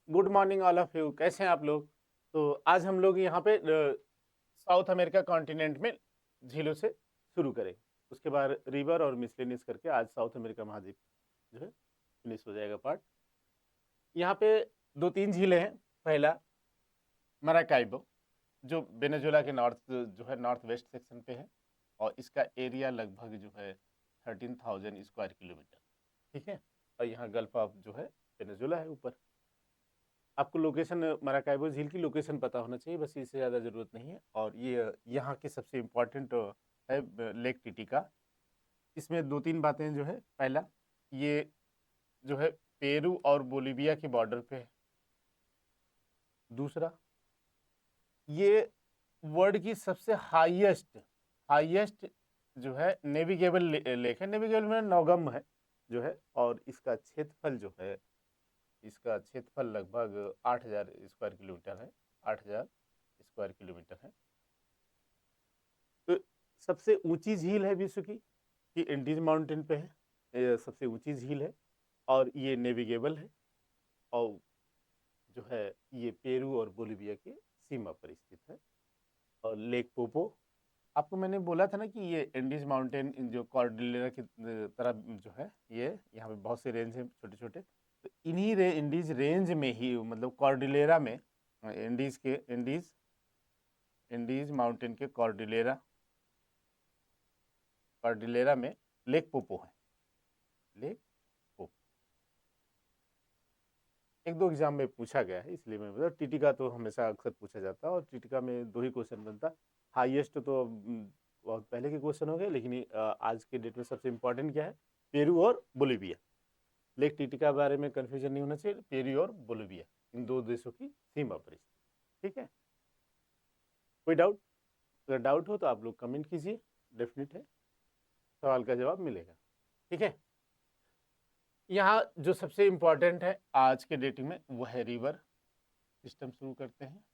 Good morning all of you. कैसे हैं आप लोग? तो आज हम लोग यहाँ पे साउथ अमेरिका कॉन्टिनेंट में झीलों से शुरू करेंगे। उसके बाद रिवर और मिसलेनियस करके आज साउथ अमेरिका महाद्वीप जो है फिनिश हो जाएगा पार्ट। यहाँ पे दो तीन झीलें हैं। पहला मराकाइबो, जो वेनेजुएला के नॉर्थ जो है नॉर्थ वेस्ट सेक्शन पे है, और इसका एरिया लगभग जो है 13,000 स्क्वायर किलोमीटर। ठीक है। और यहाँ गल्फ ऑफ जो है वेनेजुएला है ऊपर। आपको लोकेशन मराकाइबो झील की लोकेशन पता होना चाहिए, बस इससे ज़्यादा ज़रूरत नहीं है। और ये यहाँ की सबसे इम्पोर्टेंट है लेक टिटिका। इसमें दो तीन बातें जो है। पहला, ये जो है पेरू और बोलीविया के बॉर्डर पे है। दूसरा, ये वर्ल्ड की सबसे हाईएस्ट हाईएस्ट जो है नेविगेबल लेक है। नेविगेबल में नौगम है जो है। और इसका क्षेत्रफल जो है, इसका क्षेत्रफल लगभग 8,000 स्क्वायर किलोमीटर है। 8,000 स्क्वायर किलोमीटर है। तो सबसे ऊंची झील है विश्व की, ये इंडीज माउंटेन पे है। ये सबसे ऊंची झील है और ये नेविगेबल है। और जो है ये पेरू और बोलिविया के सीमा पर स्थित है। और लेक पोपो, आपको मैंने बोला था ना कि ये इंडीज माउंटेन जो कॉर्डिलेरा की तरह जो है, ये यहाँ पे बहुत से रेंज हैं छोटे छोटे। तो इन्हीं इंडीज रेंज में ही, मतलब कॉर्डिलेरा में, इंडीज इंडीज माउंटेन के कॉर्डिलेरा कॉर्डिलेरा में लेक पोपो है। लेक पोपो एक दो एग्जाम में पूछा गया है, इसलिए मैं बता। टीटिका तो हमेशा अक्सर पूछा जाता है, और टीटिका में दो ही क्वेश्चन बनता। हाईएस्ट तो बहुत पहले के क्वेश्चन हो गए, लेकिन आज के डेट में सबसे इंपॉर्टेंट क्या है? पेरू और बोलीविया। लेक टीटिका के बारे में कंफ्यूजन नहीं होना चाहिए। पेरू और बोलीविया इन दो देशों की सीमा पर स्थित। ठीक है। कोई डाउट? अगर डाउट हो तो आप लोग कमेंट कीजिए। डेफिनेट है, सवाल का जवाब मिलेगा। ठीक है। यहाँ जो सबसे इम्पोर्टेंट है आज के डेटिंग में, वो है रिवर सिस्टम। शुरू करते हैं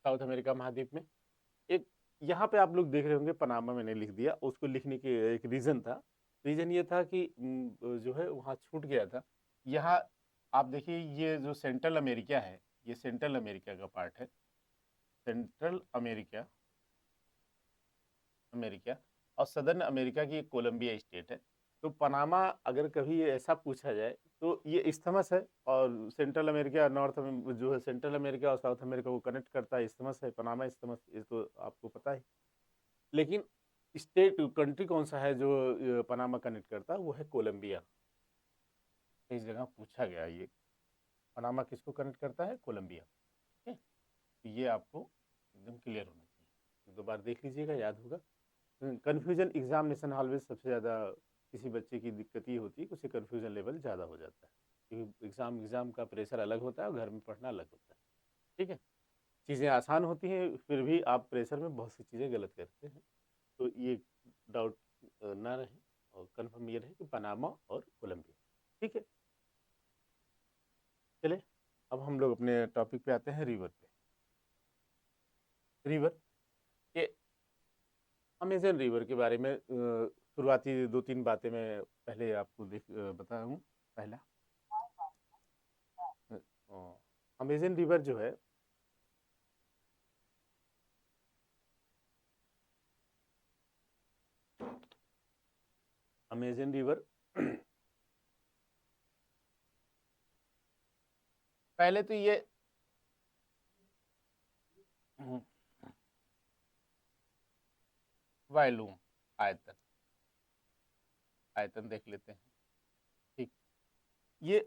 साउथ अमेरिका महाद्वीप में। एक यहाँ पे आप लोग देख रहे होंगे पनामा मैंने लिख दिया। उसको लिखने के एक रीज़न था। रीज़न ये था कि जो है वहाँ छूट गया था। यहाँ आप देखिए, ये जो सेंट्रल अमेरिका है, ये सेंट्रल अमेरिका का पार्ट है। सेंट्रल अमेरिका अमेरिका और सदर्न अमेरिका की एक कोलंबिया स्टेट है। तो पनामा अगर कभी ऐसा पूछा जाए तो ये इस्थमस है, और सेंट्रल अमेरिका नॉर्थ जो है सेंट्रल अमेरिका और साउथ अमेरिका को कनेक्ट करता है इस्थमस है, पनामा इस्थमस। ये तो आपको पता है। लेकिन स्टेट कंट्री कौन सा है जो पनामा कनेक्ट करता है? वो है कोलंबिया। इस जगह पूछा गया ये, पनामा किसको कनेक्ट करता है? कोलंबिया। ठीक है। तो ये आपको एकदम क्लियर होना चाहिए। एक दो बार देख लीजिएगा, याद होगा। कन्फ्यूजन एग्जामिनेशन हॉल में सबसे ज़्यादा किसी बच्चे की दिक्कत ये होती है कि उसे कन्फ्यूजन लेवल ज़्यादा हो जाता है, क्योंकि एग्ज़ाम का प्रेशर अलग होता है और घर में पढ़ना अलग होता है। ठीक है। चीज़ें आसान होती हैं, फिर भी आप प्रेशर में बहुत सी चीज़ें गलत करते हैं। तो ये डाउट ना रहे, और कन्फर्म ये रहे कि पनामा और कोलंबिया। ठीक है। चले, अब हम लोग अपने टॉपिक पे आते हैं, रिवर पे। रिवर, ये अमेजन रिवर के बारे में शुरुआती दो तीन बातें मैं पहले आपको बता दूँ। पहला, अमेजन रिवर जो है, अमेजन रिवर पहले तो ये वॉल्यूम, आयतन आयतन देख लेते हैं। ठीक। ये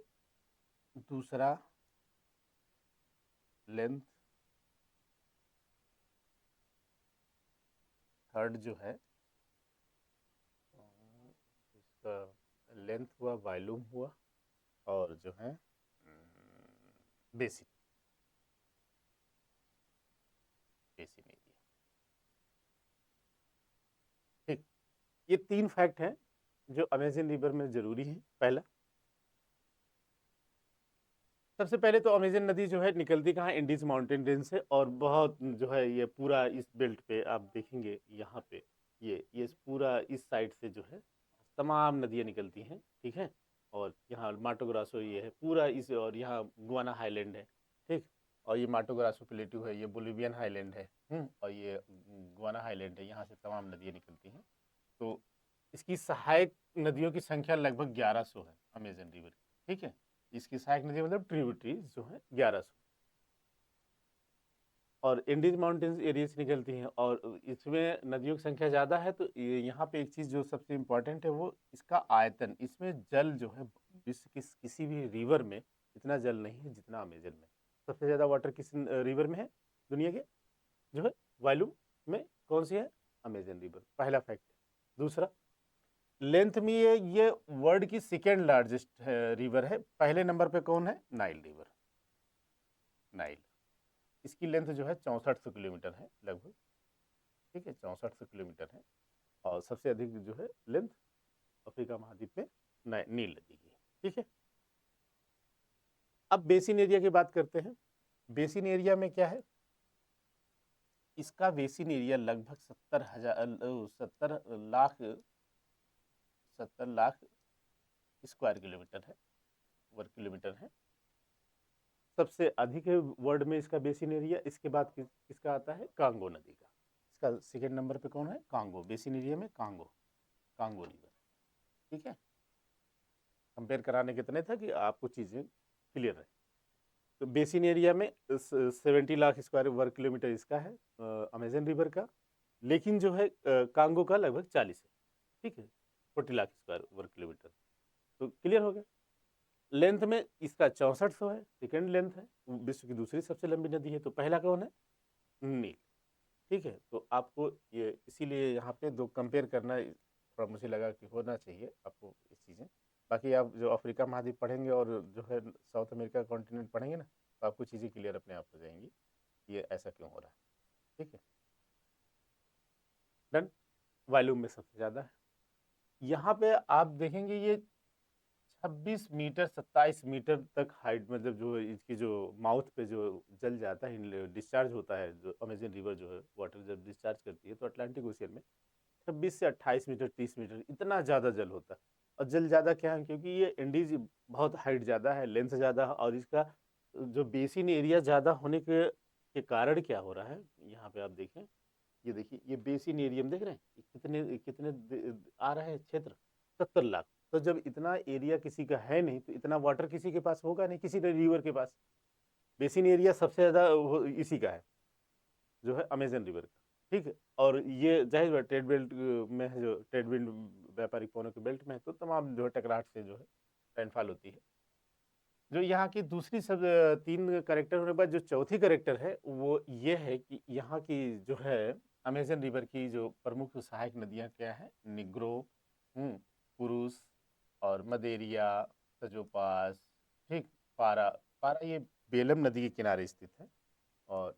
दूसरा, लेंथ। थर्ड जो है, इसका लेंथ हुआ, वॉल्यूम हुआ, और जो है बेसिन बेसिन एरिया। ठीक। ये तीन फैक्ट हैं जो अमेजन रिवर में जरूरी है। पहला, सबसे पहले तो अमेजन नदी जो है निकलती कहाँ? इंडीज माउंटेन रेंज से। और बहुत जो है ये पूरा इस बेल्ट पे आप देखेंगे, यहाँ पे ये पूरा इस साइड से जो है तमाम नदियाँ निकलती हैं। ठीक है। और यहाँ माटो ग्रासो ये है पूरा इस, और यहाँ गुआना हाईलैंड है, ठीक। और ये माटो ग्रासो प्लेटू है, ये बोलिवियन हाईलैंड है, और ये गुआना हाईलैंड है, यहाँ से तमाम नदियाँ निकलती हैं। तो इसकी सहायक नदियों की संख्या लगभग 1100 है अमेजन रिवर की, ठीक है। इसकी सहायक नदी मतलब ट्रिब्यूटरीज जो है 1100, और इंडीज माउंटेन्स एरिया से निकलती हैं, और इसमें नदियों की संख्या ज़्यादा है। तो यहाँ पे एक चीज़ जो सबसे इम्पोर्टेंट है वो इसका आयतन, इसमें जल जो है विश्व की किसी भी रिवर में इतना जल नहीं है जितना अमेजन में। सबसे ज़्यादा वाटर किस रिवर में है दुनिया के, जो है वॉल्यूम में, कौन सी है? अमेजन रिवर, पहला फैक्ट। दूसरा, लेंथ में ये वर्ल्ड की सेकेंड लार्जेस्ट रिवर है। पहले नंबर पे कौन है? Nile river, Nile. इसकी लेंथ जो है 6400 किलोमीटर है लगभग, ठीक है, 6400 किलोमीटर है। और सबसे अधिक जो है लेंथ अफ्रीका महाद्वीप में नील नदी की है, ठीक है। अब बेसिन एरिया की बात करते हैं। बेसिन एरिया में क्या है? इसका बेसिन एरिया लगभग 70 लाख स्क्वायर किलोमीटर है, वर्ग किलोमीटर है। सबसे अधिक है वर्ल्ड में इसका बेसिन एरिया। इसके बाद किसका आता है? कांगो नदी का। इसका सेकेंड नंबर पे कौन है? कांगो। बेसिन एरिया में कांगो, कांगो रिवर, ठीक है। कंपेयर कराने कितने था कि आपको चीज़ें क्लियर रहे। तो बेसिन एरिया में 70 लाख स्क्वायर वर्ग किलोमीटर इसका है अमेजन रिवर का, लेकिन जो है कांगो का लगभग 40 है, ठीक है, 40 लाख स्क्वायर वर्ग किलोमीटर। तो क्लियर हो गया। लेंथ में इसका 6400 है, सेकेंड लेंथ है, विश्व की दूसरी सबसे लंबी नदी है। तो पहला कौन है? नील, ठीक है। तो आपको ये इसीलिए यहाँ पे दो कंपेयर करना थोड़ा मुझे लगा कि होना चाहिए आपको इस चीज़ें। बाकी आप जो अफ्रीका महाद्वीप पढ़ेंगे और जो है साउथ अमेरिका कॉन्टिनेंट पढ़ेंगे ना, तो आपको चीज़ें क्लियर अपने आप हो जाएंगी, ये ऐसा क्यों हो रहा है, ठीक है। डन। वॉल्यूम में सबसे ज़्यादा है। यहाँ पे आप देखेंगे ये 26 मीटर 27 मीटर तक हाइट, मतलब जो इसकी जो माउथ पे जो जल जाता है, डिस्चार्ज होता है, जो अमेजन रिवर जो है वाटर जब डिस्चार्ज करती है तो अटलांटिक ओशियन में 26 से 28 मीटर 30 मीटर इतना ज़्यादा जल होता है। और जल ज़्यादा क्या है? क्योंकि ये इंडीज बहुत हाइट ज़्यादा है, लेंथ ज़्यादा है, और इसका जो बेसिन एरिया ज़्यादा होने के कारण क्या हो रहा है, यहाँ पे आप देखें, ये देखिए, ये बेसिन एरिया में देख रहे हैं ये कितने कितने आ रहे हैं क्षेत्र, 70 लाख। तो जब इतना एरिया किसी का है नहीं तो इतना वाटर किसी के पास होगा नहीं, किसी रिवर के पास। बेसिन एरिया सबसे ज़्यादा इसी का है, जो है अमेजन रिवर का, ठीक है। और ये जाहिर है ट्रेड बेल्ट में है, जो ट्रेड विंड व्यापारिक पौनों के बेल्ट में है, तो तमाम जो है टकराहट से जो है रेनफॉल होती है। जो यहाँ की दूसरी सब तीन करेक्टर होने के बाद जो चौथी करेक्टर है वो ये है कि यहाँ की जो है अमेजन रिवर की जो प्रमुख सहायक नदियाँ क्या है? निग्रो, पुरुष, और मदेरिया, तजोपास, ठीक, पारा। पारा ये बेलम नदी के किनारे स्थित है। और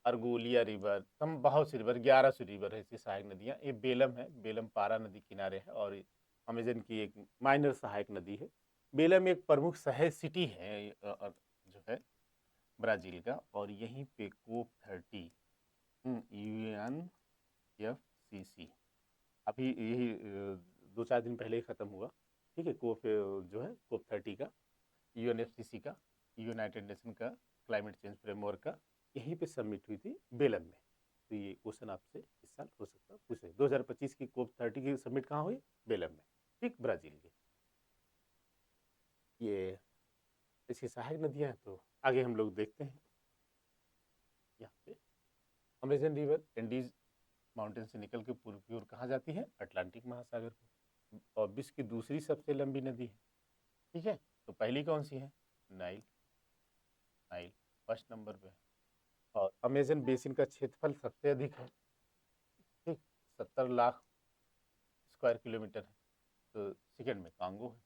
अर्गोलिया रिवर, तम बहुत सी रिवर, 1100 रिवर है इसकी सहायक नदियाँ। ये बेलम है, बेलम पारा नदी किनारे है, और अमेजन की एक माइनर सहायक नदी है। बेलम एक प्रमुख शहर सिटी है जो है ब्राज़ील का, और यहीं पे कोप 30 UNFCC अभी यही 2-4 दिन पहले ही ख़त्म हुआ, ठीक है। कोप जो है कोप 30 का, UNFCC का, यूनाइटेड नेशन का क्लाइमेट चेंज फ्रेमवर्क का, यहीं पे सबमिट हुई थी बेलन में। तो ये क्वेश्चन आपसे इस साल हो सकता है पूछे। 2025 की कोप 30 की सबमिट कहाँ हुई? बेलन में, ठीक, ब्राज़ील के। ये इसकी सहायक नदियाँ हैं, तो आगे हम लोग देखते हैं। यहाँ पे अमेजन रिवर इंडीज माउंटेन से निकल के पूर्व की ओर कहाँ जाती है? अटलांटिक महासागर को, और विश्व की दूसरी सबसे लंबी नदी है, ठीक है। तो पहली कौन सी है? नाइल, नाइल फर्स्ट नंबर पे है। और अमेजन बेसिन का क्षेत्रफल सबसे अधिक है, ठीक, 70 लाख स्क्वायर किलोमीटर है। तो सेकेंड में कांगो है,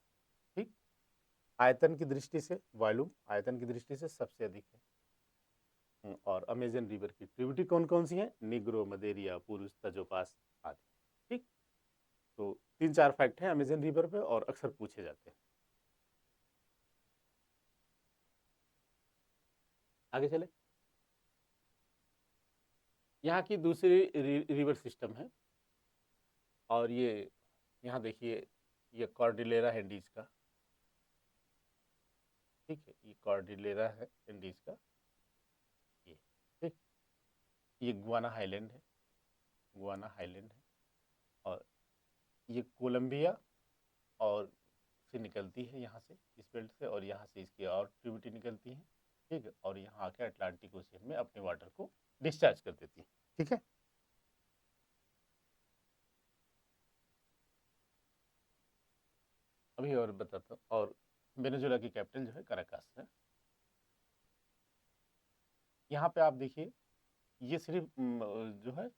ठीक। आयतन की दृष्टि से, वॉल्यूम आयतन की दृष्टि से सबसे अधिक है। और अमेजन रिवर की ट्रिब्यूटरी कौन कौन सी हैं? निग्रो, मदेरिया, पुरुष, तजोपास आदि, ठीक। तो 3-4 फैक्ट हैं अमेजन रिवर पे और अक्सर पूछे जाते हैं। आगे चले। यहाँ की दूसरी रिवर सिस्टम है, और ये यहाँ देखिए ये कॉर्डिलेरा एंडीज का, ठीक है, ये कॉर्डिलेरा है एंडीज का, ये ठीक। ये गुआना हाईलैंड है, गुआना हाईलैंड है। और ये कोलंबिया और से निकलती है यहाँ से, इस बेल्ट से, और यहाँ से इसकी और ट्रिब्यूटरी निकलती है, ठीक है, और यहाँ आके अटलांटिक ओशियन में अपने वाटर को डिस्चार्ज कर देती है, ठीक है। अभी और बताता हूँ। और वेनेजुएला की कैपिटल जो है कराकास है। यहाँ पे आप देखिए, ये सिर्फ जो है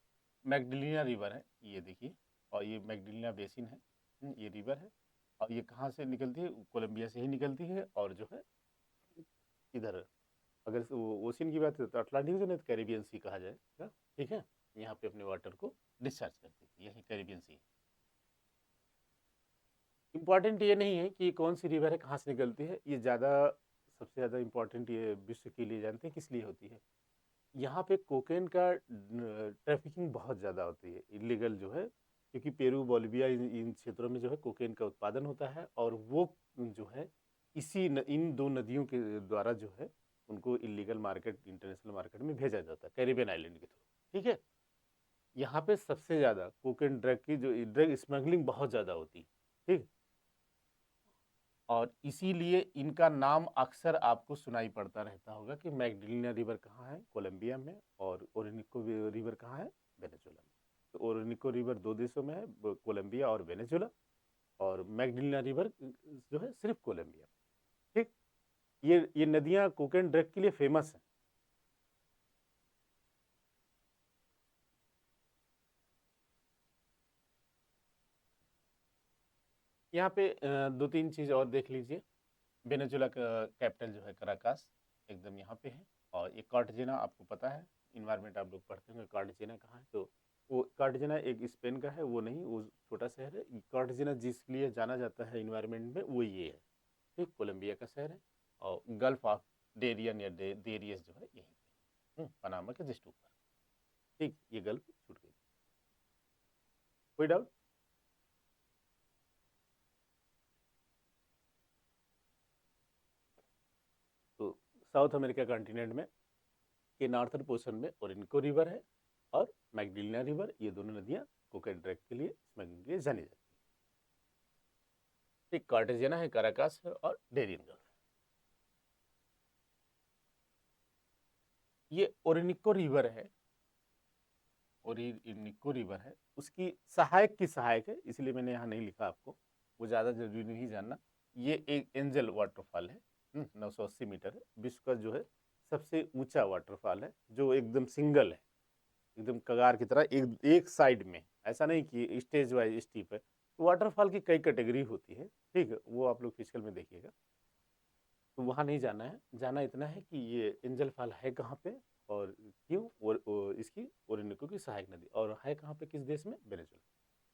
मैग्डलिना रिवर है, ये देखिए, और ये मैग्डलिना बेसिन है, ये रिवर है। और ये कहाँ से निकलती है? कोलंबिया से ही निकलती है। और जो है इधर, अगर ओशियन की बात करें तो अटलांटिक ओशियन है, तो कैरिबियन सी कहा जाएगा, ठीक है। यहाँ पे अपने वाटर को डिस्चार्ज करती है, यही कैरिबियन सी। इम्पॉर्टेंट ये नहीं है कि कौन सी रिवर है, कहाँ से निकलती है, ये ज़्यादा, सबसे ज़्यादा इम्पोर्टेंट ये विश्व के लिए जानते हैं किस लिए होती है। यहाँ पे कोकेन का ट्रैफिकिंग बहुत ज़्यादा होती है, इलीगल जो है, क्योंकि पेरू बोलिविया इन क्षेत्रों में जो है कोकेन का उत्पादन होता है, और वो जो है इन दो नदियों के द्वारा जो है उनको इलीगल मार्केट, इंटरनेशनल मार्केट में भेजा जाता है, कैरिबियन आइलैंड के थ्रू, ठीक है। यहाँ पे सबसे ज़्यादा कोकेन ड्रग की जो ड्रग स्मगलिंग बहुत ज़्यादा होती है, ठीक। और इसीलिए इनका नाम अक्सर आपको सुनाई पड़ता रहता होगा कि मैग्डलिना रिवर कहाँ है? कोलंबिया में। और ओरिनिको रिवर कहाँ है? वेनेजुएला में। तो ओरिनिको रिवर दो देशों में है, कोलंबिया और वेनेजुएला। और मैग्डलिना रिवर जो है सिर्फ कोलंबिया, ठीक। ये नदियाँ कोकेन ड्रग के लिए फेमस हैं। यहाँ पे दो तीन चीज़ और देख लीजिए। वेनेजुएला का कैपिटल जो है कराकास, एकदम यहाँ पे है। और ये कार्टजेना, आपको पता है, इन्वायरमेंट आप लोग पढ़ते होंगे, कार्टजेना कहाँ है, तो वो कार्टजेना एक स्पेन का है, वो नहीं, वो छोटा शहर है। कार्टजेना जिस लिए जाना जाता है इन्वायरमेंट में, वो ये है, ठीक। कोलंबिया का शहर है। और गल्फ ऑफ डेरियन या डेरियस जो है यहीं पे, पनामा के जस्ट ऊपर, ठीक। ये गल्फ छूट गई, कोई डाउट? तो साउथ अमेरिका कॉन्टिनेंट में के नॉर्थन पोर्शन में ओरिनको रिवर है और मैग्डलिना रिवर, ये दोनों नदियाँ कोकेन ड्रग के लिए, स्मगलिंग के लिए जानी जाती है, एक कार्टेजिना है, काराकास है, और डेरियन गल्फ। ये ओरिनिको रिवर है, ओरिनिको रिवर है, उसकी सहायक की सहायक है, इसलिए मैंने यहाँ नहीं लिखा आपको, वो ज़्यादा जरूरी नहीं जानना। ये एक एंजल वाटरफॉल है, 980 मीटर है, विश्व का जो है सबसे ऊंचा वाटरफॉल है, जो एकदम सिंगल है, एकदम कगार की तरह एक एक साइड में, ऐसा नहीं कि स्टेज वाइज स्टीप है। वाटरफॉल की कई कैटेगरी होती है, ठीक है, वो आप लोग फिजिकल में देखिएगा। तो वहाँ नहीं जाना है, जाना इतना है कि ये एंजल फॉल है कहाँ पे और क्यों, और इसकी ओरिनिको की सहायक नदी, और है कहाँ पे, किस देश में? वेनेजुएला,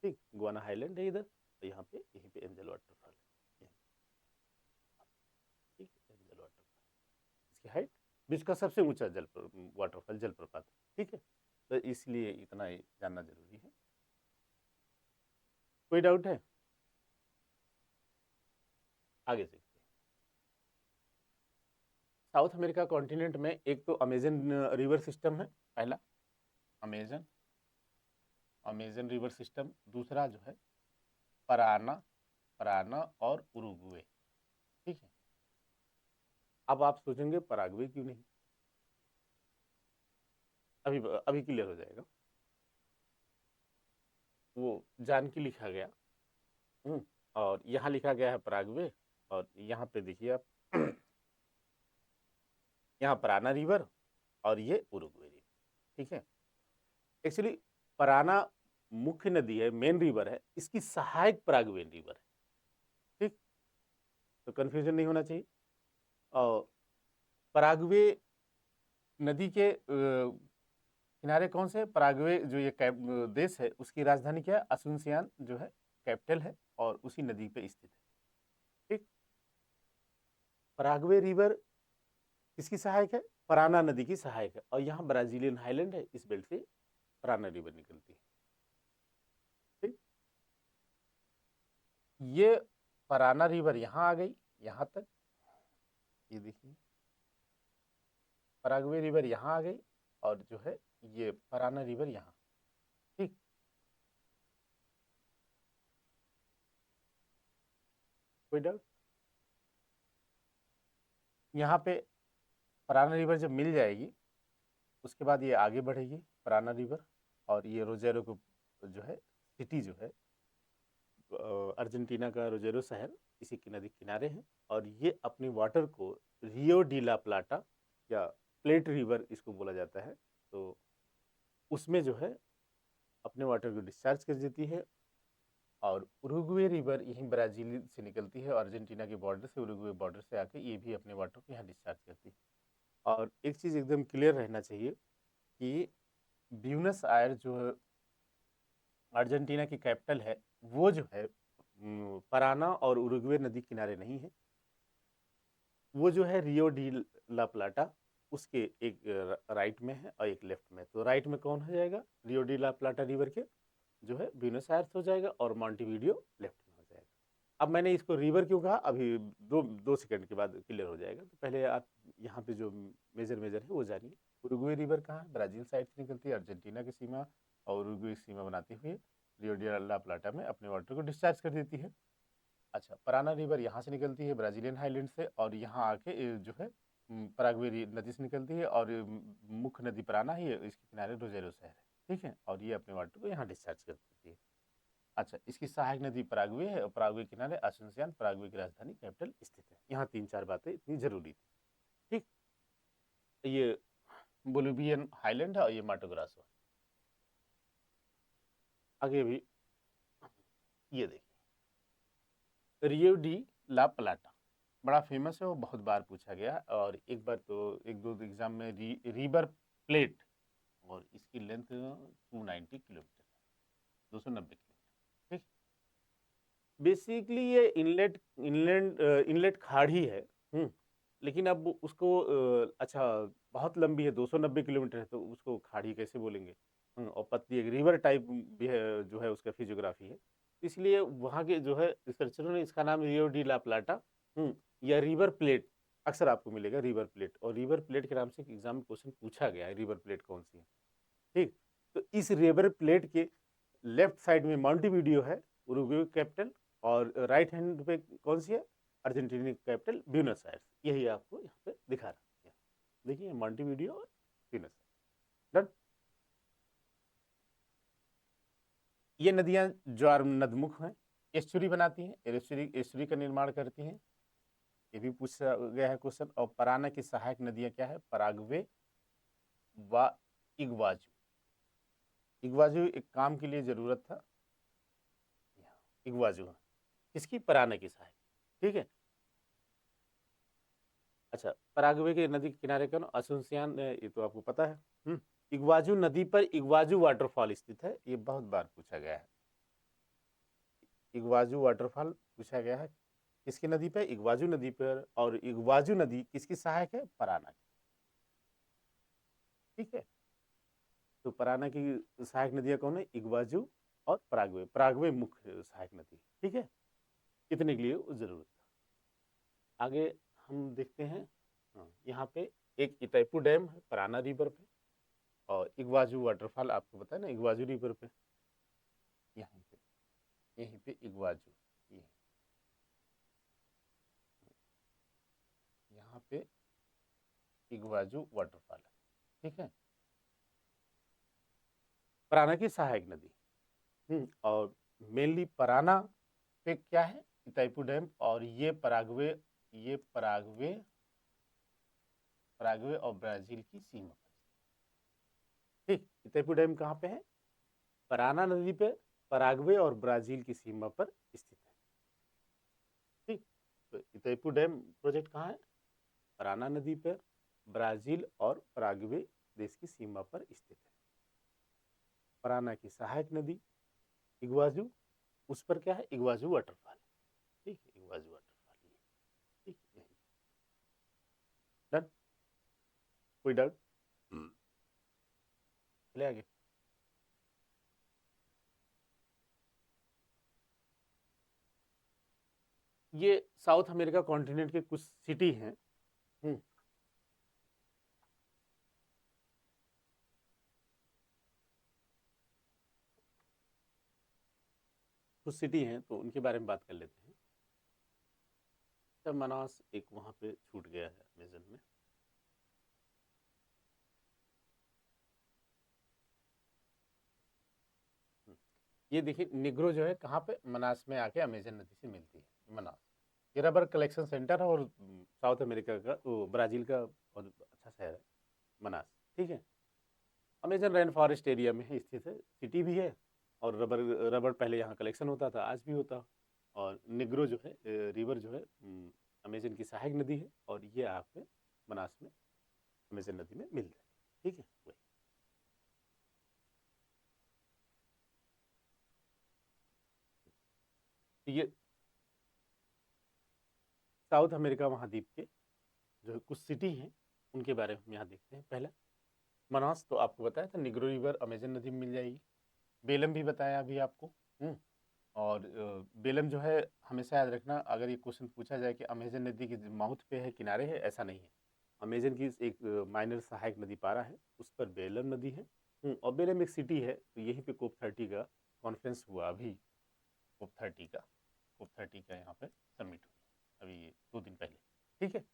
ठीक। गुआना हाईलैंड है इधर, और यहाँ पे, यहीं पे एंजल वाटरफॉल है, ठीक, एंजल वाटरफॉल। इसकी हाइट विश्व का सबसे ऊंचा जल वाटरफॉल, जलप्रपात, ठीक है। तो इसलिए इतना ही जानना जरूरी है। कोई डाउट है? आगे से साउथ अमेरिका कॉन्टिनेंट में एक तो अमेजन रिवर सिस्टम है, पहला अमेजन, अमेजन रिवर सिस्टम। दूसरा जो है पराना, पराना और उरुग्वे, ठीक है। अब आप सोचेंगे पराग्वे क्यों नहीं, अभी अभी क्लियर हो जाएगा। वो जान की लिखा गया, और यहाँ लिखा गया है पराग्वे, और यहाँ पे देखिए आप, यहाँ पराना रिवर और ये उरुग्वे रिवर, ठीक है। एक्चुअली पराना मुख्य नदी है, मेन रिवर है, इसकी सहायक पराग्वेन रिवर है, ठीक। तो कंफ्यूजन नहीं होना चाहिए। और पराग्वे नदी के किनारे कौन से? पराग्वे जो ये देश है, उसकी राजधानी क्या है? असुनसियान जो है कैपिटल है, और उसी नदी पे स्थित है, ठीक। पराग्वे रिवर किसकी सहायक है? पराना नदी की सहायक है, और यहाँ ब्राजीलियन हाईलैंड है, इस बेल्ट से पराना रिवर निकलती है, ठीक। ये पराना रिवर यहाँ आ गई, यहाँ तक, ये देखिए पराग्वे रिवर यहाँ आ गई, और जो है ये पराना रिवर यहाँ। ठीक, कोई डाउट? यहाँ पे पराना रिवर जब मिल जाएगी, उसके बाद ये आगे बढ़ेगी पराना रिवर, और ये रोजेरो को जो है सिटी जो है अर्जेंटीना का रोजेरो शहर इसी के नदी किनारे है, और ये अपनी वाटर को रियो डी ला प्लाटा या प्लेट रिवर इसको बोला जाता है, तो उसमें जो है अपने वाटर को डिस्चार्ज कर देती है। और उरुग्वे रिवर यहीं ब्राज़ील से निकलती है, अर्जेंटीना के बॉर्डर से, उरुग्वे बॉर्डर से आके ये भी अपने वाटर को यहाँ डिस्चार्ज करती है। और एक चीज़ एकदम क्लियर रहना चाहिए कि ब्यूनस आयर जो अर्जेंटीना की कैपिटल है, वो जो है पराना और उरुग्वे नदी किनारे नहीं है, वो जो है रियो डी ला प्लाटा उसके एक राइट में है और एक लेफ्ट में। तो राइट में कौन हो जाएगा? रियो डी ला प्लाटा रिवर के जो है ब्यूनस आयर्स हो जाएगा, और मॉन्टेविडियो लेफ्ट में हो जाएगा। अब मैंने इसको रिवर क्यों कहा, अभी दो सेकंड के बाद क्लियर हो जाएगा। तो पहले आप यहाँ पे जो मेजर है वो जानिए। उरुग्वे रिवर कहाँ है? ब्राज़ील साइड से निकलती है, अर्जेंटीना की सीमा और उरुग्वे की सीमा बनाते हुए रियो डी ला प्लाटा में अपने वाटर को डिस्चार्ज कर देती है। अच्छा, पराना रिवर यहाँ से निकलती है ब्राज़ीलियन हाईलैंड से, और यहाँ आके जो है पराग्वे नदी से निकलती है, और मुख्य नदी पराना ही है, इसके किनारे रोजेरो शहर है। ठीक है, और ये अपने वाटर को यहाँ डिस्चार्ज कर देती है। अच्छा, इसकी सहायक नदी पराग्वे है, और पराग्वे के किनारे असुनसियान पराग्वे की राजधानी कैपिटल स्थित है। यहाँ 3-4 बातें इतनी जरूरी थी। ठीक, ये बोलिवियन हाईलैंड है, और ये माटो ग्रासो है। आगे भी ये देखिए रियो डी ला प्लाटा बड़ा फेमस है, वो बहुत बार पूछा गया, और एक बार तो एक दो एग्जाम में रिवर प्लेट, और इसकी लेंथ 290 किलोमीटर, 290 किलोमीटर। ठीक, बेसिकली ये इनलेट खाड़ी है। लेकिन अब उसको अच्छा, बहुत लंबी है, 290 किलोमीटर है, तो उसको खाड़ी कैसे बोलेंगे? और पतली एक रिवर टाइप भी है, जो है उसका फिजियोग्राफी है, इसलिए वहाँ के जो है रिसर्चरों ने इसका नाम रियो डी ला प्लाटा या रिवर प्लेट, अक्सर आपको मिलेगा रिवर प्लेट, और रिवर प्लेट के नाम से एग्जाम में क्वेश्चन पूछा गया है, रिवर प्लेट कौन सी है। ठीक, तो इस रिवर प्लेट के लेफ्ट साइड में मॉन्टेविडियो है, उरुग्वे कैपिटल, और राइट हैंड पे कौन सी है? Argentina capital Buenos Aires. यही आपको यहाँ पे दिखा रहा है, देखिए मॉन्टेविडियो और ब्यूनस आयर्स। डन। ये नदियां ज्वार नदमुख हैं, एस्चुरी बनाती हैं, एस्चुरी का निर्माण करती हैं, ये भी पूछा गया है क्वेश्चन। और पराना की सहायक नदियां क्या है? पराग्वे व इग्वाजू। इग्वाजू एक काम के लिए जरूरत था, इग्वाजू किसकी? पराना की सहायक। ठीक है, अच्छा, पराग्वे के नदी के किनारे कौन? असुनसियान, ये तो आपको पता है। इग्वाजू नदी पर इग्वाजू वाटरफॉल स्थित है, ये बहुत बार पूछा गया है। इग्वाजू वाटरफॉल पूछा गया है किसकी नदी पर? इग्वाजू नदी पर। और इग्वाजू नदी किसकी सहायक है? पराना की। ठीक है, तो पराना की सहायक नदियां कौन है? इग्वाजू और पराग्वे। पराग्वे मुख्य सहायक नदी। ठीक है, इतने के लिए जरूरत था। आगे हम देखते हैं, यहाँ पे एक इतैपू डैम है पराना रिवर पे, और इग्वाजू वाटरफॉल आपको पता है ना, इग्वाजू रिवर पे, यहाँ पे, यहीं पे इग्वाजू, ये यहाँ पे इग्वाजू वाटरफॉल है। ठीक है, पराना की सहायक नदी। और मेनली पराना पे क्या है? इतैपू डैम, और ये पराग्वे, ये पराग्वे पराग्वे और ब्राजील की सीमा पर। ठीक, इतैपू डैम कहाँ पे है? पराना नदी पे, पराग्वे और ब्राजील की सीमा पर स्थित है। ठीक, तो इतैपू डैम प्रोजेक्ट कहाँ है? पराना नदी पर, ब्राजील और पराग्वे देश की सीमा पर स्थित है। पराना की सहायक नदी इग्वाजू, उस पर क्या है? इग्वाजू वाटरफॉल। ठीक है, इग्वाजू वाटरफॉल। ठीक है, डन, कोई डाउट? चले आगे। ये साउथ अमेरिका कॉन्टिनेंट के कुछ सिटी हैं। कुछ सिटी हैं तो उनके बारे में बात कर लेते हैं। तो मनास एक वहाँ पे छूट गया है अमेजन में। ये देखिए निग्रो जो है कहाँ पे, मनास में आके अमेजन नदी से मिलती है मनास। ये रबर कलेक्शन सेंटर है और साउथ अमेरिका का, वो ब्राज़ील का बहुत अच्छा शहर है मनास। ठीक है, अमेजन रेन फॉरेस्ट एरिया में ही स्थित है, सिटी भी है और रबर रबर पहले यहाँ कलेक्शन होता था, आज भी होता। और निग्रो जो है रिवर जो है अमेजन की सहायक नदी है और ये आपके मनास में अमेजन नदी में मिल जाए। ठीक है, वही तो ये साउथ अमेरिका महाद्वीप के जो कुछ सिटी हैं उनके बारे में हम यहाँ देखते हैं। पहला मनास तो आपको बताया था, निग्रो रिवर अमेजन नदी में मिल जाएगी। बेलम भी बताया अभी आपको। और बेलम जो है हमेशा याद रखना, अगर ये क्वेश्चन पूछा जाए कि अमेजन नदी के माउथ पे है, किनारे है, ऐसा नहीं है। अमेजन की एक माइनर सहायक नदी पारा है, उस पर बेलम नदी है। और बेलम एक सिटी है, तो यहीं पे कोप 30 का कॉन्फ्रेंस हुआ अभी। कोप 30 का यहाँ पे सबमिट हुआ अभी 2 दिन पहले। ठीक है,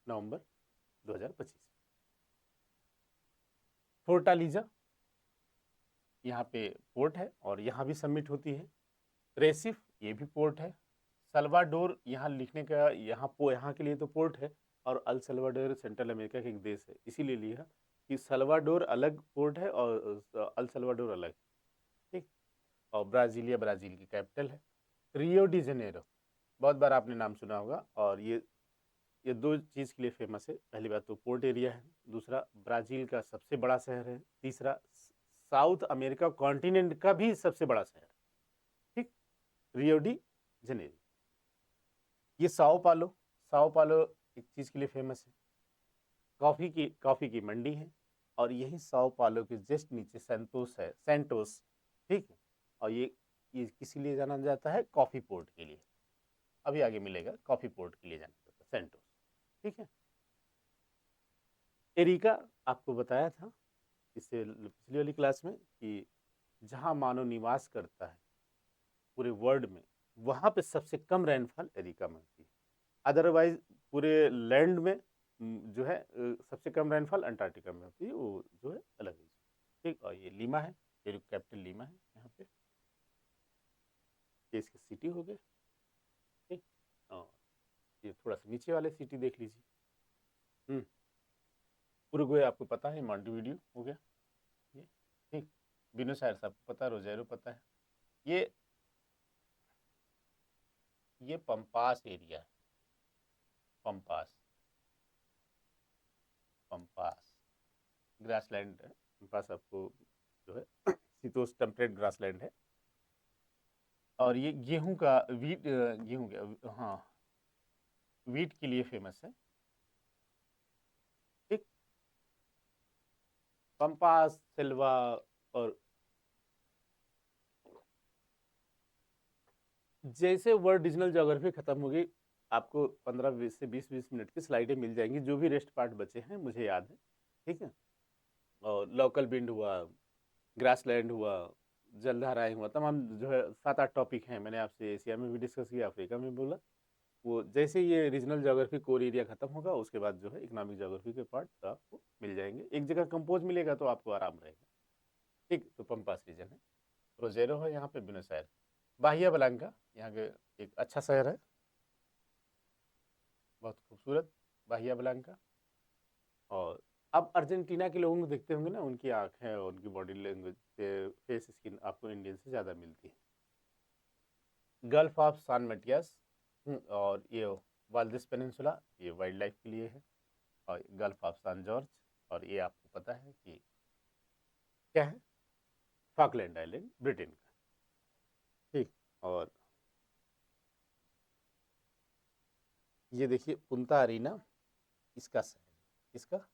नवंबर 2025। फोर्टालीजा यहाँ पे पोर्ट है और यहाँ भी सबमिट होती है। रेसिफ ये भी पोर्ट है। सल्वाडोर यहाँ लिखने का, यहाँ के लिए तो पोर्ट है और अल सल्वाडोर सेंट्रल अमेरिका का एक देश है, इसीलिए लिया कि सल्वाडोर अलग पोर्ट है और अल सल्वाडोर अलग। ठीक, और ब्राज़ीलिया ब्राज़ील की कैपिटल है। रियो डी जनेरो बहुत बार आपने नाम सुना होगा, और ये दो चीज़ के लिए फेमस है। पहली बात तो पोर्ट एरिया है, दूसरा ब्राज़ील का सबसे बड़ा शहर है, तीसरा साउथ अमेरिका कॉन्टिनेंट का भी सबसे बड़ा शहर है। ठीक, रियो डी जनेरो। ये साओ पालो एक चीज़ के लिए फेमस है, कॉफ़ी की मंडी है। और यही साओ पालो के जस्ट नीचे सेंटोस है, सेंटोस। ठीक है, और ये किसी लिए जाना जाता है, कॉफ़ी पोर्ट के लिए। अभी आगे मिलेगा, कॉफ़ी पोर्ट के लिए जाना जाता है सेंटोस। ठीक है, एरिका आपको बताया था इससे पिछली वाली क्लास में कि जहाँ मानव निवास करता है पूरे वर्ल्ड में, वहाँ पे सबसे कम रेनफॉल एरिका में होती है। अदरवाइज पूरे लैंड में जो है सबसे कम रेनफॉल अंटार्कटिका में होती है, वो जो है अलग है। ठीक, और ये लीमा है, पेरू कैपिटल लीमा है यहाँ पे। ये इसके सिटी हो गए। ठीक, और ये थोड़ा सा नीचे वाले सिटी देख लीजिए। उरुग्वे आपको पता है, मॉन्टेविडियो हो गया ये। ठीक, ब्यूनस आयर्स आपको पता है, रोजेरो पता है। ये ये पंपास एरिया है, पंपास पंपास ग्रासलैंड है। पंपास आपको जो है शीतोष्ण टेम्परेट ग्रासलैंड है। और ये गेहूं का वीट, गेहूं का, हाँ, वीट के लिए फेमस है। ठीक, पंपास सिल्वा। और जैसे वर्ल्ड रीजनल ज्योग्राफी खत्म होगी, आपको 15 से 20 मिनट की स्लाइडें मिल जाएंगी, जो भी रेस्ट पार्ट बचे हैं मुझे याद है। ठीक है, और लोकल विंड हुआ, ग्रासलैंड हुआ, जलधाराएं हुआ, तमाम जो है 7-8 टॉपिक हैं। मैंने आपसे एशिया में भी डिस्कस किया, अफ्रीका में बोला। वो जैसे ये रीजनल ज्योग्राफी कोर एरिया खत्म होगा, उसके बाद जो है इकोनॉमिक ज्योग्राफी के पार्ट आपको मिल जाएंगे, एक जगह कंपोज मिलेगा तो आपको आराम रहेगा। ठीक, तो पंपास रीजन है, रोजेरो है यहाँ पे, ब्यूनस आयर्स। बाहिया ब्लांका यहाँ के एक अच्छा शहर है, बहुत खूबसूरत बाहिया ब्लांका। और अब अर्जेंटीना के लोगों को देखते होंगे ना, उनकी आँखें और उनकी बॉडी लैंग्वेज, फेस स्किन आपको इंडियन से ज़्यादा मिलती है। गल्फ ऑफ सान मटियास, और ये वाल्दिस पेनिनसुला, ये वाइल्ड लाइफ के लिए है। और गल्फ ऑफ सान जॉर्ज, और ये आपको पता है कि क्या है, फॉकलैंड आइलैंड ब्रिटेन का। ठीक, और ये देखिए पुंता अरीना, इसका शहर है, इसका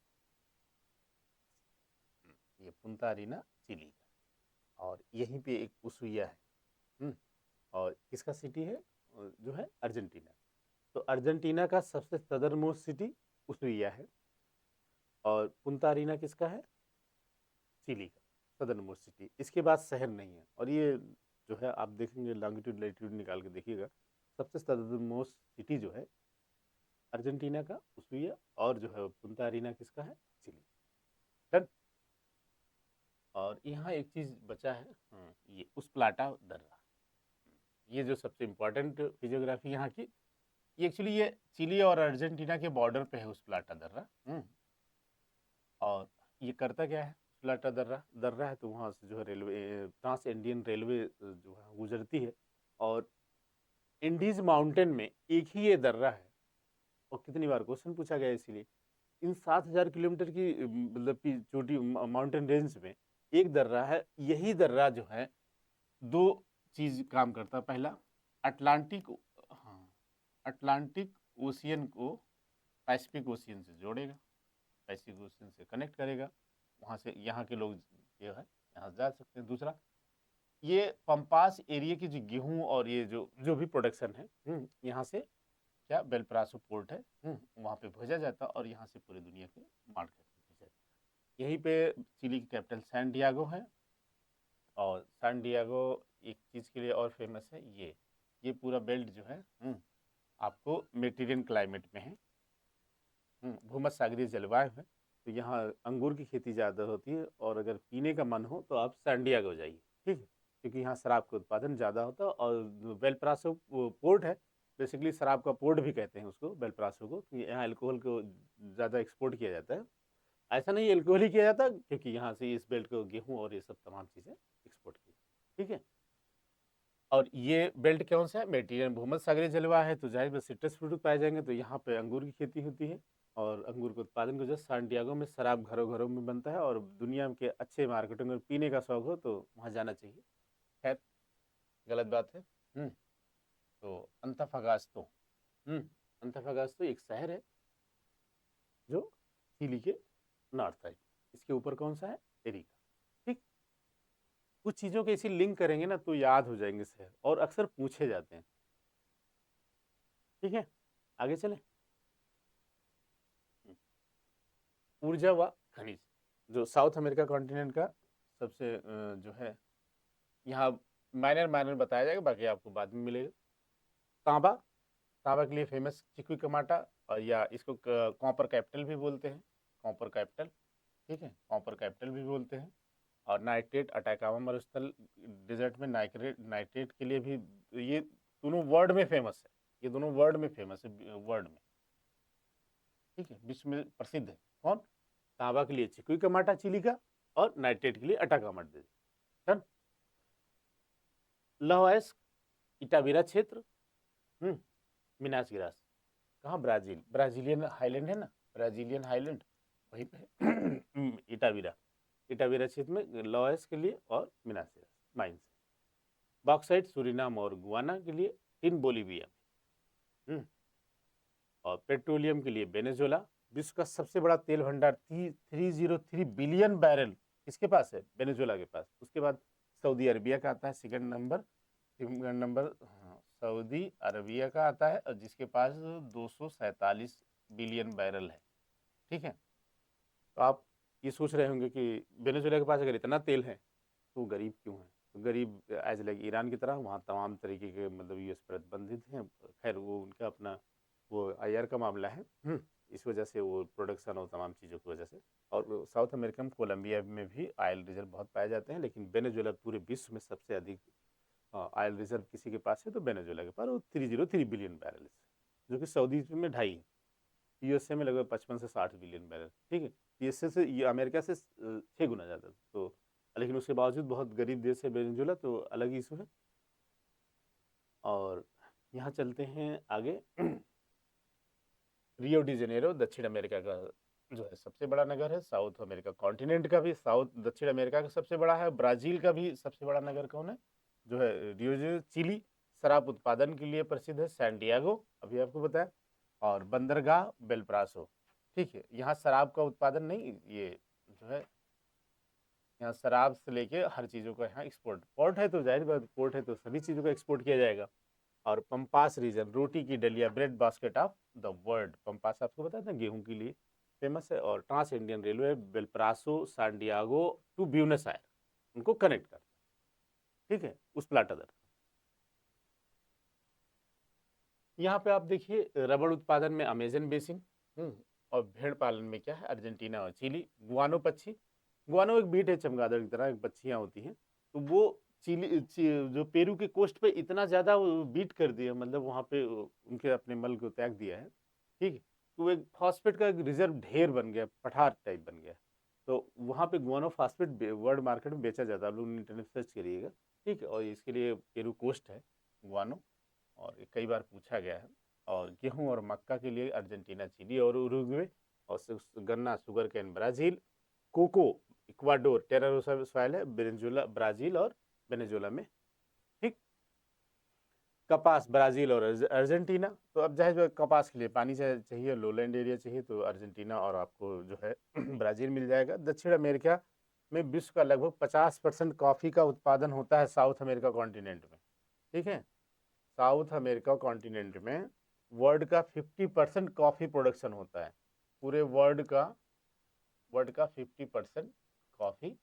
ये पुंता अरीना चिली का। और यहीं पे एक उसुइया है। और किसका सिटी है, जो है अर्जेंटीना। तो अर्जेंटीना का सबसे सदर्न मोस्ट सिटी उसुइया है, और पुंता अरीना किसका है? चिली का सदर्न मोस्ट सिटी। इसके बाद शहर नहीं है, और ये जो है आप देखेंगे लॉन्गिट्यूड लैटिट्यूड निकाल के देखिएगा, सबसे सदर्न मोस्ट सिटी जो है अर्जेंटीना का उसुइया, और जो है पुंता अरीना किसका है? चिली। डन। और यहाँ एक चीज बचा है, ये उस प्लाटा दर्रा, ये जो सबसे इम्पोर्टेंट फिजियोग्राफी यहाँ की, ये एक्चुअली ये चिली और अर्जेंटीना के बॉर्डर पे है उस प्लाटा दर्रा। और ये करता क्या है? प्लाटा दर्रा दर्रा है तो वहाँ से जो है रेलवे, ट्रांस इंडियन रेलवे जो है गुजरती है, और इंडीज माउंटेन में एक ही ये दर्रा है। और कितनी बार क्वेश्चन पूछा गया इसीलिए, इन 7,000 किलोमीटर की मतलब की चोटी माउंटेन रेंज में एक दर्रा है। यही दर्रा जो है दो चीज काम करता है। पहला, अटलांटिक, हाँ, अटलांटिक ओशियन को पैसिफिक ओशियन से जोड़ेगा, पैसिफिक ओशियन से कनेक्ट करेगा, वहाँ से यहाँ के लोग जो है यहाँ जा सकते हैं। दूसरा, ये पंपास एरिया की जो गेहूं और ये जो जो भी प्रोडक्शन है, यहाँ से क्या बेलप्रासो पोर्ट है, वहाँ पे भेजा जाता है, और यहाँ से पूरी दुनिया के मार्केट में भेजा जाता है। यहीं पे चिली की कैपिटल सैन डियागो है, और सैन डियागो एक चीज़ के लिए और फेमस है, ये पूरा बेल्ट जो है आपको मेडिटेरियन क्लाइमेट में है, भूमध्य सागरीय जलवायु है, तो यहाँ अंगूर की खेती ज़्यादा होती है। और अगर पीने का मन हो तो आप सैन डियागो जाइए, ठीक है, क्योंकि यहाँ शराब का उत्पादन ज़्यादा होता है। और बेलप्रासो पोर्ट है, बेसिकली शराब का पोर्ट भी कहते हैं उसको, बेलप्रासो को, कि यहाँ अल्कोहल को ज़्यादा एक्सपोर्ट किया जाता है। ऐसा नहीं अल्कोहल ही किया जाता, क्योंकि यहाँ से इस बेल्ट को गेहूँ और ये सब तमाम चीज़ें एक्सपोर्ट की, ठीक है। और ये बेल्ट कौन सा है? मेडिटेरियन भूमध्य सागरीय जलवायु है, तो जाहिर बात सिट्रस फ्रूट पाए जाएंगे, तो यहाँ पे अंगूर की खेती होती है, और अंगूर के उत्पादन की वजह से सैंटियागो में शराब घरों घरों में बनता है, और दुनिया के अच्छे मार्केटों में पीने का शौक हो तो वहाँ जाना चाहिए। खैर, गलत बात है। तो अंतफागास्तो, अंतफागास्तो एक शहर है जो चिली के नॉर्थ साइड, इसके ऊपर कौन सा है? एरिका, ठीक। कुछ चीज़ों के इसी लिंक करेंगे ना तो याद हो जाएंगे शहर, और अक्सर पूछे जाते हैं, ठीक है। आगे चलें। ऊर्जा व खनिज, जो साउथ अमेरिका कॉन्टिनेंट का सबसे जो है, यहाँ माइनर माइनर बताया जाएगा, बाकी आपको बाद में मिलेगा। तांबा, तांबा के लिए फेमस चिक्विकमाटा, और या इसको कॉपर कैपिटल भी बोलते हैं, कॉपर कैपिटल, ठीक है, कॉपर कैपिटल भी बोलते हैं। और नाइट्रेट, अटैकामा मरुस्थल डिजर्ट में नाइट्रेट, नाइट्रेट के लिए भी, ये दोनों वर्ल्ड में फेमस है, ये दोनों वर्ल्ड में फेमस है, वर्ल्ड में, ठीक है, विश्व में प्रसिद्ध है। कौन? तांबा के लिए चिक्विकमाटा चिली का, और नाइट्रेट के लिए अटाकामा डिजर्ट। लॉएस इटावेरा क्षेत्र, मिनास गिरास, कहाँ? ब्राजील, ब्राजीलियन हाईलैंड है ना, ब्राजीलियन हाईलैंड, वहीं पे इटावेरा, इटावेरा क्षेत्र में लॉएस के लिए, और Manas grass mines. Bauxite Suriname और गुआना के लिए, टिन बोलीविया, और पेट्रोलियम के लिए वेनेजुएला। विश्व का सबसे बड़ा तेल भंडार 303 बिलियन बैरल किसके पास है? वेनेजुएला के पास। उसके बाद सऊदी अरबिया का आता है सेकंड नंबर, सऊदी अरबिया का आता है, और जिसके पास 247 बिलियन बैरल है, ठीक है। तो आप ये सोच रहे होंगे कि वेनेजुएला के पास अगर इतना तेल है तो गरीब क्यों है? तो गरीब एज लाइक ईरान की तरह वहाँ तमाम तरीके के मतलब यूएस प्रतिबंधित हैं। खैर वो उनका अपना वो आईआर का मामला है, इस वजह से वो प्रोडक्शन और तमाम चीज़ों की वजह से। और साउथ अमेरिकन कोलंबिया में भी ऑयल रिजर्व बहुत पाए जाते हैं, लेकिन वेनेजुएला पूरे विश्व में सबसे अधिक ऑयल रिजर्व किसी के पास है तो वेनेजुएला के पास, वो 303 बिलियन बैरल, जो कि सऊदी में 2.5 है। यूएसए में लगभग 55 से 60 बिलियन बैरल, ठीक है। यूएसए से ये अमेरिका से 6 गुना ज़्यादा, तो लेकिन उसके बावजूद बहुत गरीब देश है वेनेजुएला, तो अलग इशू है। और यहाँ चलते हैं आगे। रियो डी जेनेरो दक्षिण अमेरिका का जो है सबसे बड़ा नगर है, साउथ अमेरिका कॉन्टिनेंट का भी, साउथ दक्षिण अमेरिका का सबसे बड़ा है। ब्राजील का भी सबसे बड़ा नगर कौन है? जो है रियो de चिली। शराब उत्पादन के लिए प्रसिद्ध है सैन डियागो, अभी आपको बताया, और बंदरगाह बेलप्रासो, ठीक है। यहाँ शराब का उत्पादन नहीं, ये जो है यहाँ शराब से लेके हर चीज़ों का यहाँ एक्सपोर्ट, पोर्ट है तो जाहिर बात, पोर्ट है तो सभी चीज़ों का एक्सपोर्ट किया जाएगा। और पंपास रीजन, रोटी की डलिया, bread basket of the world. Pampas आपको पता था गेहूं के लिए फेमस है। और trans Indian railway Valparaiso Santiago to Buenos Aires उनको कनेक्ट करता है, ठीक है, उस प्लाटादर। यहाँ पे आप देखिए रबड़ उत्पादन में अमेजन बेसिन, और भेड़ पालन में क्या है, अर्जेंटीना और चिली। गुआनो पक्षी, गुआनो एक बीट है चमगादड़ की तरह, पक्षियाँ होती हैं, तो वो जो पेरू के कोस्ट पे इतना ज़्यादा बीट कर दिया, मतलब वहाँ पे उनके अपने मल को त्याग दिया है, ठीक है, तो एक फॉस्फेट का एक रिजर्व ढेर बन गया, पठार टाइप बन गया। तो वहाँ पे गुआनो फॉस्फेट वर्ल्ड मार्केट में बेचा जाता है, आप लोग इंटरनेट सर्च करिएगा, ठीक है। और इसके लिए पेरू कोस्ट है गुआनो, और ये कई बार पूछा गया है। और गेहूं और मक्का के लिए अर्जेंटीना, चिली और उरुग्वे। और गन्ना, sugar cane Brazil. Cocoa Ecuador, terra rossa soil है वेनेजुएला, ब्राजील और वेनेजुएला में, ठीक। कपास ब्राजील और अर्जेंटीना। तो अब जाहिर कपास के लिए पानी चाहिए, लोलैंड एरिया चाहिए, तो अर्जेंटीना और आपको जो है ब्राजील मिल जाएगा। दक्षिण अमेरिका में विश्व का लगभग 50% कॉफ़ी का उत्पादन होता है साउथ अमेरिका कॉन्टिनेंट में, ठीक है। साउथ अमेरिका कॉन्टिनेंट में वर्ल्ड का 50% कॉफ़ी प्रोडक्शन होता है। पूरे वर्ल्ड का 50% coffee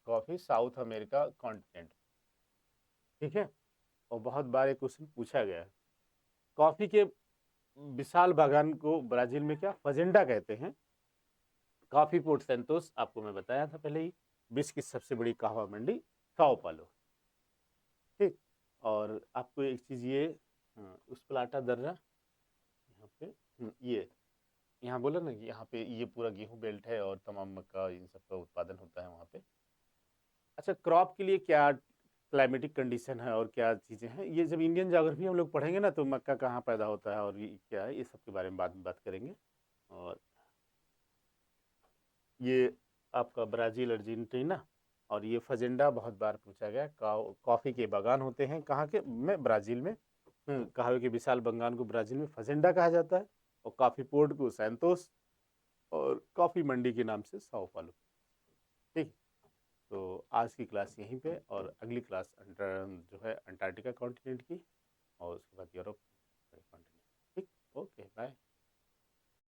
coffee south America continent, ठीक है। और बहुत बार एक क्वेश्चन पूछा गया है, कॉफ़ी के विशाल बागान को ब्राज़ील में क्या फजेंडा कहते हैं। कॉफ़ी पोर्ट सेंतोस आपको मैं बताया था पहले ही, विश्व की सबसे बड़ी कहवा मंडी साओ पालो, ठीक। और आपको एक चीज़ ये, उस प्लाटा दर्रा यहाँ पे, ये यहाँ बोला ना कि यहाँ पे ये पूरा गेहूं बेल्ट है और तमाम मक्का इन सब का उत्पादन होता है वहाँ पे। अच्छा, क्रॉप के लिए क्या क्लाइमेटिक कंडीशन है और क्या चीज़ें हैं, ये जब इंडियन ज्योग्राफी हम लोग पढ़ेंगे ना, तो मक्का कहाँ पैदा होता है और ये क्या है, ये सब के बारे में बाद में बात करेंगे। और ये आपका ब्राज़ील, अर्जेंटीना, और ये फजेंडा बहुत बार पूछा गया। कॉफ़ी के बागान होते हैं कहाँ के, में ब्राज़ील में। कहवे के विशाल बागान को ब्राज़ील में फजेंडा कहा जाता है, और कॉफ़ी पोर्ट को सैंतोस, और कॉफ़ी मंडी के नाम से साओ पालो, ठीक। तो आज की क्लास यहीं पे, और अगली क्लास जो है अंटार्कटिका कॉन्टिनेंट की, और उसके बाद यूरोप कॉन्टिनेंट, ठीक। Okay, bye.